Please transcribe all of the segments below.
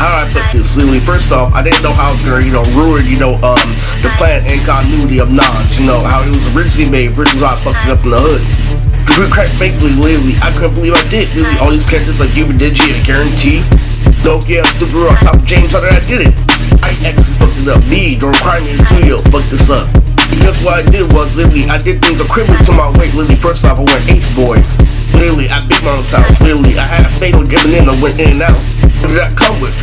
how do I put this? Literally, first off, I didn't know how I was gonna, ruin, the plan and continuity of Notch. How it was originally made versus how I fucked it up in the hood. Cause we cracked fakely, literally, I couldn't believe I did. Literally, all these characters like Cuba Digi, I guarantee. No, yeah, Super on top of James, how did I did it? I actually fucked it up. Me, don't cry me in the studio, fucked this up. Because what I did was, literally, I did things equivalent to my weight. Literally, first off, I went Ace Boy. Literally, I beat my own house. Literally, I had a fatal giving in, I went in and out. What did that come with?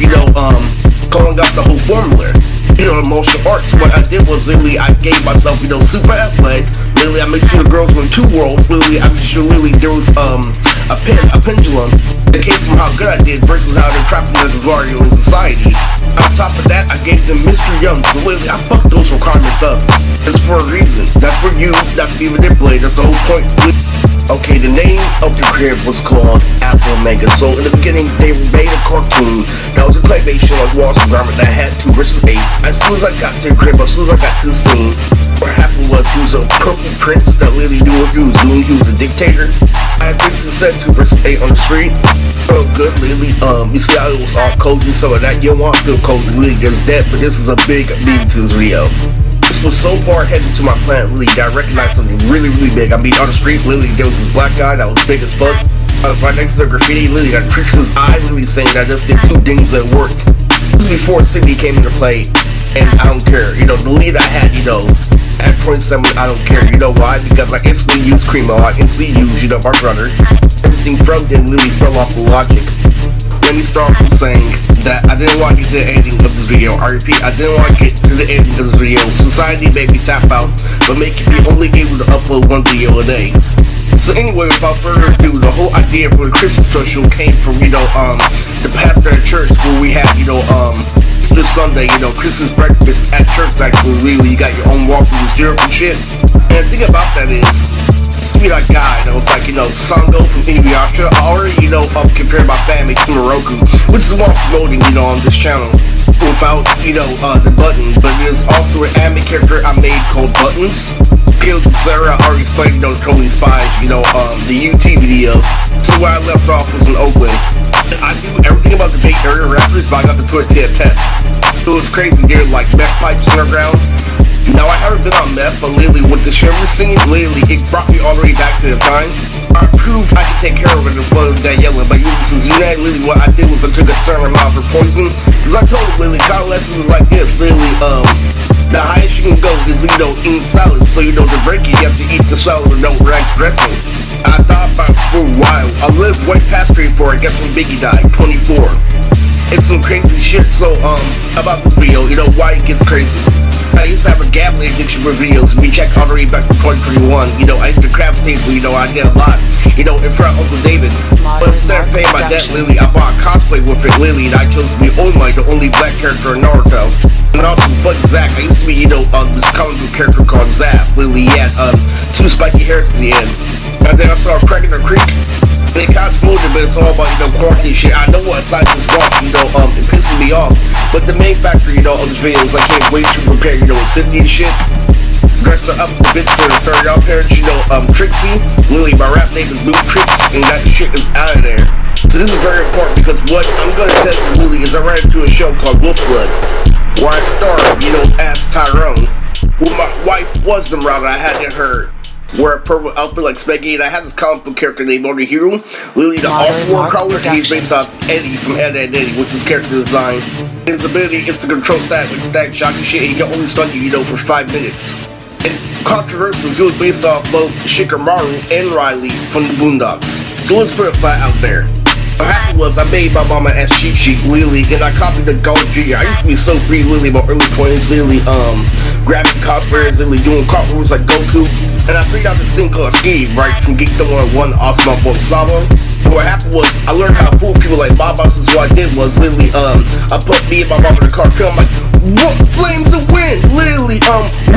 Calling out the whole formula. The martial arts. What I did was, literally, I gave myself, super athletic. Literally, I made sure the girls were in two worlds. Literally, I made sure, literally, there was, a pendulum that came from how good I did versus how they're trapped in the Vario in society. On top of that, I gave them Mr. Young. So, literally, I fucked those requirements up. It's for a reason. That's for you, not to be manipulated. That's the whole point. Okay, the name of the crib was called Apple Mega. So in the beginning, they made a cartoon that was a claymation like Walter Garment that had 2 versus 8. As soon as I got to the crib, as soon as I got to the scene, what happened was he was a purple prince that literally knew what he was doing. He was a dictator. I had Vincent said 2 versus 8 on the street. So good, literally. You see how it was all cozy, some of that. You don't want to feel cozy, literally. There's that, but this is a big beat to this video. This was so far ahead into my plan, literally, that I recognized something really, really big. I mean, on the street, literally, there was this black guy that was big as fuck. I was right next to the graffiti, literally, that pricks his eye, literally saying that I just did 2 things that worked. This is before Sydney came into play, and I don't care. The lead I had, at 27, I don't care. You know why? Because I instantly used Cremo, I instantly used, my brother. Everything from then literally fell off the logic. Let me start from saying that I didn't want to get to the ending of this video. I repeat, I didn't want to get to the ending of this video. Society made me tap out, but making me only able to upload 1 video a day. So anyway, without further ado, the whole idea for the Christmas special came from, the pastor at church where we had, this Sunday, Christmas breakfast at church actually. Really, you got your own walkthrough with syrup and shit. And the thing about that is, that guy that was like, Sango from Inuyasha. I already, compared my family to Moroku, which is what I'm promoting, on this channel without, the button. But there's also an anime character I made called Buttons. Kills and Sarah, I already explained, Totally Spies, the UT video. So where I left off was in Oakland. I knew everything about the Bay Area rappers, but I got to put it to a test. So it was crazy, there like meth pipes underground. Now I haven't been on meth, but lately with the Shiver scene, lately it brought me all the way back to the time. I proved I could take care of it in front of that yellow, but using Suzune, literally what I did was I took a certain amount of her poison. Cause I told her, literally, convalescence is like this, literally, the highest you can go is, eating salad. So, to break it, you have to eat the salad with no rice dressing. I thought about it for a while. I lived way past 34, I guess when Biggie died, 24. It's some crazy shit, so, about this video, why it gets crazy. I used to have a gambling addiction for videos. We checked all the way back to 2021. I hit the crab table, I did a lot, in front of Uncle David. But instead of paying my debt, Lily, I bought a cosplay with it, Lily, and I chose to be Omai, the only black character in Naruto. And also, fuck Zack, I used to be, this comic book character called Zap. Lily, he had, 2 spiky hairs in the end. And then I saw a crack in the creek. And it kind of spoiled it, but it's all about, quarantine shit. I know what scientists want, it pisses me off. But the main factor, of this video is I can't wait to prepare, with Sydney and shit. Dressed her up as a bitch for the 30 y'all parents, Trixie. Lily, my rap name is Blue Trix, and that shit is out of there. So this is very important because what I'm gonna tell you, Lily, is I ran into a show called Wolf Blood, where I starred, as Tyrone. Well, my wife was the route I had to her. Wear a purple outfit like Spaghetti, and I had this comic book character named Motor Hero. Lily, the awesome war crawler, he's based off Eddie from Ed, Ed, Eddie, which is his character design. His ability is to control static, like static shock and shit, and he can only stun you, for 5 minutes. And controversial, he was based off both Shikamaru and Riley from the Boondocks. So let's put it flat out there. What happened was I made my mama as Cheap Sheep, Lily, and I copied the Gold Jr. I used to be so free, Lily, in my early 20s, Lily, grabbing cosplayers, Lily, doing cartwheels like Goku. And I figured out this thing called Ski, right, from Geekdom 101, Awesome Up on Sabo. And what happened was, I learned how to fool people like Bob Boss. What I did was, literally, I put me and my mom in the car, I'm like, what? Flames of wind, literally,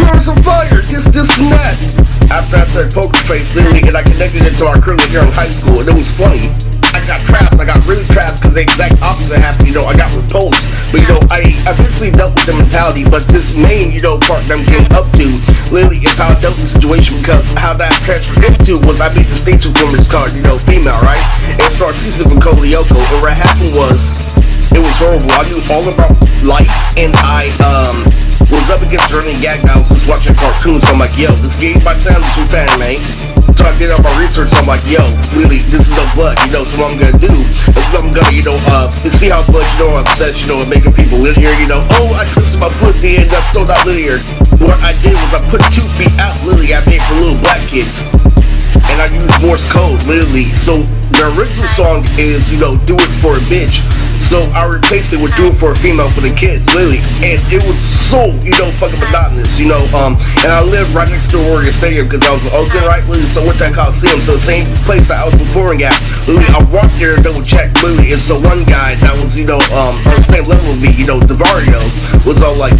where's the fire, this, and that. After I said poker face, literally, and I connected it to our curly hair in high school, and it was funny. I got trapped, I got really trapped because the exact opposite happened, I got repulsed. But, I eventually dealt with the mentality, but this main, part that I'm getting up to, literally, is how I dealt with the situation because how that transferred into was I made the States Performance card, female, right? And it started season from Kolyoko, and what happened was, it was was horrible. I knew all about life, and I was up against running gag. I was just watching cartoons, so I'm like, yo, this game by Sandwich with anime. So I did all my research, so I'm like, yo, Lily, this is the blood, you know, so what I'm gonna do is I'm gonna, you know, see how blood, you know, obsessed, you know, and making people linear, you know, oh, I twisted my foot, and that's still not linear. What I did was I put 2 feet out, Lily, I made for little black kids. And I used Morse code, literally. So the original song is, you know, do it for a bitch. So I replaced it with do it for a female for the kids, literally. And it was so, you know, fucking monotonous, you know. And I lived right next to Warrior Stadium because I was in Oakland, right, literally. So I went to that Coliseum, so the same place that I was performing at. Literally, I walked there and double checked, literally. And so one guy that was, you know, on the same level as me, you know, DeVario, was all like,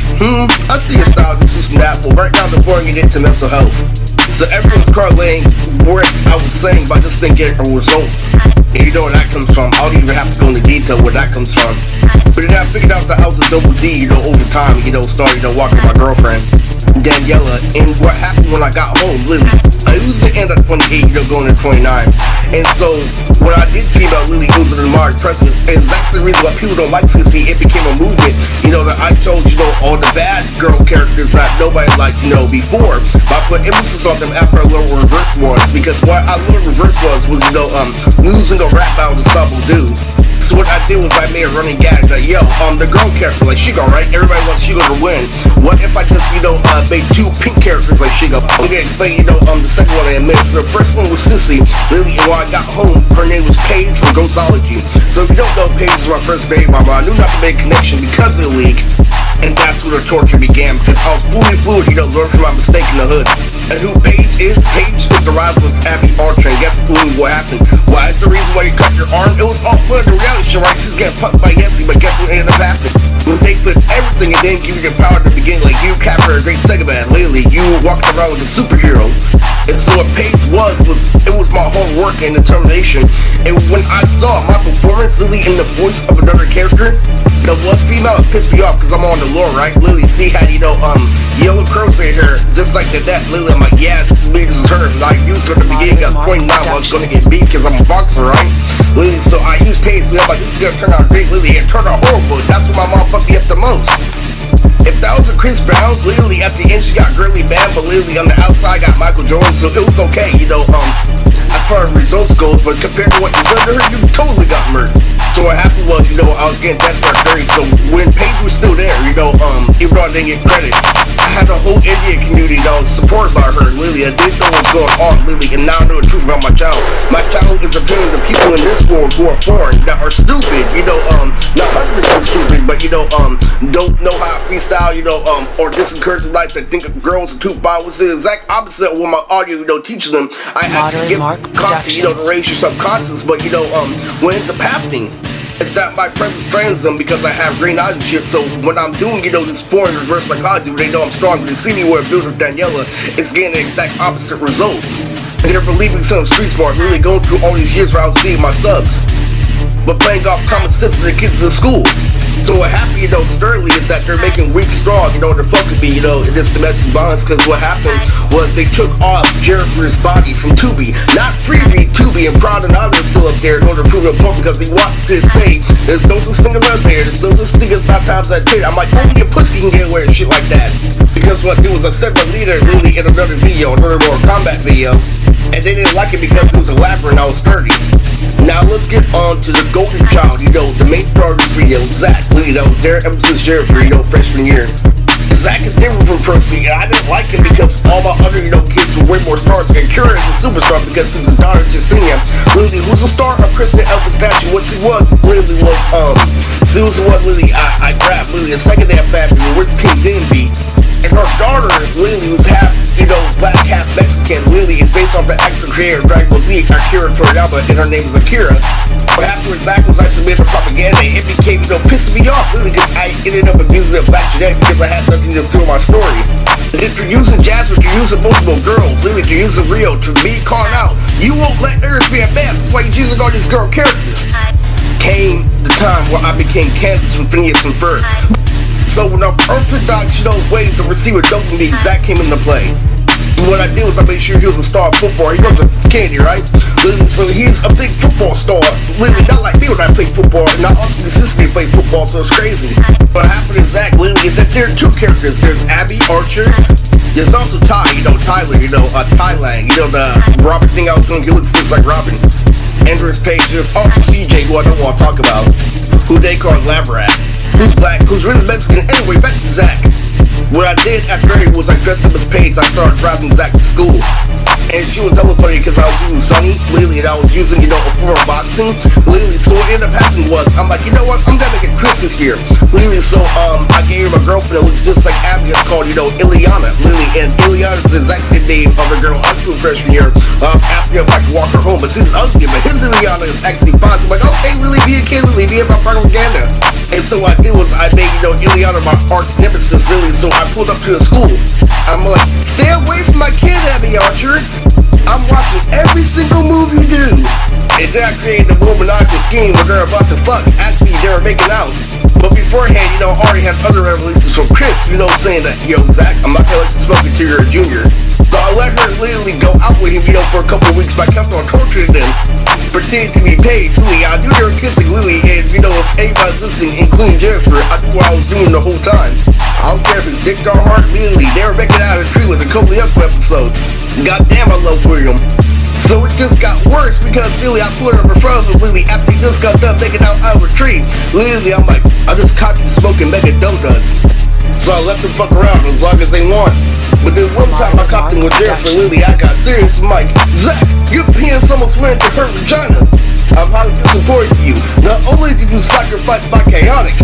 I see your style, this and that. Well, right now, devoring it into mental health. So everyone's correlating what I was saying, but I just didn't get a result. And you know where that comes from. I don't even have to go into detail where that comes from. But then I figured out that I was a double D, you know, over time, you know, started, you know, walking with my girlfriend, Daniela. And what happened when I got home, Lily, I usually end at 28, you know, going to 29. And so when I did female Lily, it was an admired presence. And that's the reason why people don't like to see it became a movement. You know, that I chose, you know, all the bad girl characters that nobody liked, you know, before. But I put emphasis on them after I learned what reverse was. Because what I learned reverse was, you know, losing a rap battle to Sabo dude. So what I did was I made a running gag that, yo, the girl character like Shigo, right? Everybody wants Shigo to win. What if I just, you know, made 2 pink characters like Shigo? I'm gonna explain, you know, the second one I admit. So the first one was Sissy, Lily, and when I got home, her name was Paige from Ghostology. So if you don't know, Paige was my first baby mama. I knew not to make a connection because of the league. And that's where the torture began, because I was fully fluid, you know, learn from my mistake in the hood. And who Paige is the rival of Abby Archer, and guess literally what happened? Why is the reason why you cut your arm? It was all fun in reality show, right? She's getting punked by Yessie, but guess what ended up happening? When they put everything and then give you your power to begin, like you captured a great second man, lately, you walked around like a superhero. And so what Paige was my hard work and determination. And when I saw my performance, Lily, in the voice of another character that was female, it pissed me off because I'm on the lore, right? Lily, see how, you know, yellow curls in her, just like that. Lily, I'm like, yeah, this is me, this is her. And I used her at the beginning at 29, I was gonna get beat because I'm a boxer, right? Lily, so I used Paige, and I'm like, this is gonna turn out great, Lily, and it turned out horrible. That's what my mom fucked me up the most. If that was a Chris Brown, Lily, at the end she got Girly Band, but Lily on the outside got Michael Jordan, so it was okay, you know, as far as results goes, but compared to what you said to her, you totally got murdered. So what happened was, you know, I was getting desperate dirty, so when Paige was still there, you know, even though I didn't get credit, I had a whole Indian community that was supported by her, Lily. I didn't know what was going on, Lily, and now I know the truth about my child. My child is appealing to people in this world who are foreign, that are stupid, you know, not 100% stupid, but, you know, don't know how to freestyle, you know, or disencourage life that think of girls and tooth was the exact opposite of what my audio, you know, teaches them. I actually give content, you know, to raise your subconscious, but, you know, what ends up happening, it's that my presence trains them because I have green eyes and shit. So when I'm doing, you know, this foreign reverse psychology where they know I'm strong, they see me where I build with Daniela, it's getting the exact opposite result. And they're believing some street smart, really going through all these years where I was seeing my subs, but playing off common sense to the kids in school. So what happened, you know, sternly is that they're making weak strong, you know, to fuck with me, you know, in this domestic violence, because what happened was they took off Jennifer's body from Tubi, not freebie Tubi, and Proud and Honor is still up there in order to prove it point, because they want to say there's no such thing as us there, there's no such thing as 5 times that did. I'm like, only a pussy can get away with shit like that. Because what I did was I said the leader Lily in another video, another Mortal Kombat video, and they didn't like it because it was elaborate and I was sturdy. Now let's get on to the golden child, you know, the main star of this video, Zach. That was there ever since Jennifer, you know, freshman year. Zach is different from Percy, and I didn't like him because all my other, you know, kids were way more stars. And Kira is a superstar because his daughter Jasenia, Lily, who's a star of Kristen Elvis statue. What she was, Lily was, she was what Lily, I grabbed Lily the second day of Fabulous, where's King Denby. And her daughter, Lily, who's half, you know, black, half Mexican. Lily is based off the actor creator of Dragon Ball Z, Akira Toriyama, and her name is Akira. But after Zach was I submitted for propaganda, it became, you know, pissing me off, really, because I ended up abusing a black genetic because I had nothing to do with my story. And if you're using Jasmine, if you're using multiple girls, Lily, if you're using Rio, to me calling out, you won't let Eris be a man. That's why you're using all these girl characters. Came the time where I became Candace from Phineas and Ferb. So when the orthodox, you know, ways of receiving dopamine, Zach came into play. what I did was I made sure he was a star footballer. He wasn't candy, right? So he's a big football star. Literally, not like me when I play football, and I also consistently play football, so it's crazy. What happened is that literally is that there are two characters. There's Abby Archer. There's also Ty, Tyler, Thailand, the Robin thing I was doing. He looks just like Robin. Andrews Page. There's also CJ, who I don't want to talk about, who they call Labrat, who's black, who's really Mexican. Anyway, back to Zach. What I did after it was I dressed up as Paige. I started driving Zach to school. And she was hella funny because I was using Sunny, literally, and I was using, a form of boxing, literally. So what ended up happening was, I'm like, you know what, I'm gonna make a Chris this year, literally. So I gave her a girlfriend that looks just like Abby. It's called, Ileana, literally. And Ileana's the exact same name of a girl I school freshman year. I was asking her if I could walk her home, but she's ugly, but his Ileana is actually fine. So I'm like, okay, really, be a kid, Lily, be my propaganda. And so what I did was I made, Ileana my arch nemesis, literally. So I pulled up to the school. I'm like, stay away from my kid, Abby Archer. I'm watching every single move you do. And then I created the maniacal scheme where they're about to fuck. Actually, they were making out. But beforehand, I already had other revelations from Chris, saying that, Zach, I'm not gonna let you smoke until you're a junior. So I let her literally go out with him, for a couple of weeks, but I kept on torturing them, pretending to be paid. Lily, I knew they were kissing Lily, and if anybody's listening, including Jennifer, I knew what I was doing the whole time. I don't care if it's dick or hard, literally, they were making out of the tree like a couple of other episodes. Goddamn, I love William. So it just got worse because literally I put her in front of him literally after he just got done making out of a tree. Literally, I'm like, I just caught you smoking mega donuts. So I let them fuck around as long as they want. But then one time I caught them with Jennifer, literally, I got serious. I'm like, Zach, you're peeing someone's swearing to her vagina. I'm highly disappointed in you. Not only did you sacrifice my chaotic,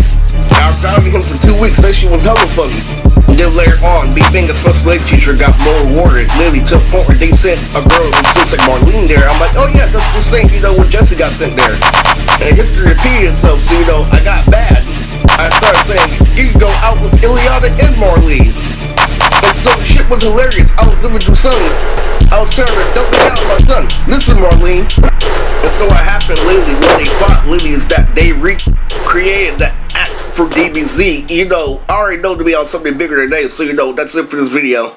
I found him for 2 weeks, that shit was hella funny. And then later on, me being a special ed teacher got more rewarded, literally to a point where they sent a girl who looks like Marlene there. I'm like, oh yeah, that's the same, when Jesse got sent there. And history repeated itself, so I got bad. I started saying, you can go out with Ileana and Marlene. And so the shit was hilarious. I was living through Sunny. I was trying to dump it out with my son. Listen, Marlene. And so what happened lately when they fought Lily is that they recreated the act for DBZ. I already know to be on something bigger today, so that's it for this video.